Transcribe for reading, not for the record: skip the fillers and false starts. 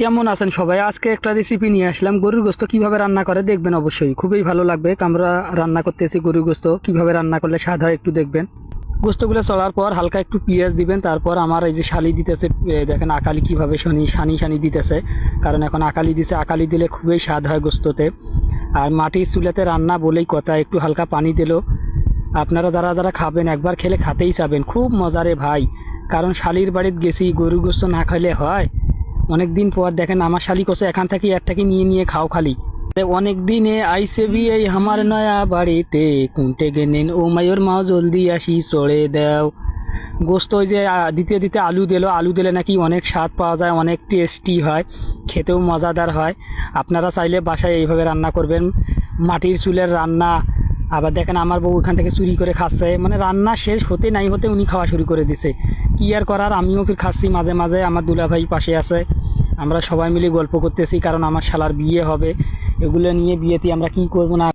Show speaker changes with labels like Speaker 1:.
Speaker 1: কেমন আছেন সবাই? আজকে একটা রেসিপি নিয়ে আসলাম। গরুর গোস্ত কিভাবে রান্না করে দেখবেন, অবশ্যই খুবই ভালো লাগবে। আমরা রান্না করতেছি গরুর গোস্ত, কিভাবে রান্না করলে স্বাদ হয় একটু দেখবেন। গোস্তগুলো চলার পর হালকা একটু পেঁয়াজ দিবেন। তারপর আমার এই যে শালি দিতেছে, দেখেন আকালি কিভাবে সানি সানি দিতেছে, কারণ এখন আকালি দিছে। আকালি দিলে খুবই স্বাদ হয় গোস্ততে। আর মাটির চুলাতে রান্না বলেই কথা, একটু হালকা পানি দিল। আপনারা যারা যারা খাবেন একবার খেলে খাতেই চাবেন, খুব মজারে ভাই। কারণ শালির বাড়িতে গেছি, গরুর গোস্ত না খাইলে হয়? অনেক দিন পর দেখেন আমার শালি কষে এখান থেকে একটাকে নিয়ে নিয়ে খাও খালি। অনেক দিনে আইসে বিয়ে আমার নয়া বাড়িতে, কুনটে গেনেন ও মায়ের মাও জলদি আসি চড়ে দাও। গোস্ত ওই যে দিতে দিতে আলু দিলে নাকি অনেক স্বাদ পাওয়া যায়, অনেক টেস্টি হয়, খেতেও মজাদার হয়। আপনারা চাইলে বাসায় এইভাবে রান্না করবেন, মাটির চুলের রান্না। আবার দেখেন আমার বউ এখান থেকে চুরি করে খাচ্ছে, মানে রান্না শেষ হতে নাই হতে উনি খাওয়া শুরু করে দিছে। কী আর করার, আমিও ফির খাচ্ছি মাঝে মাঝে। আমার দুলাভাই পাশে আছে, আমরা সবাই মিলে গল্প করতেছি, কারণ আমার শালার বিয়ে হবে। এগুলো নিয়ে বিয়েতে আমরা কী করবো না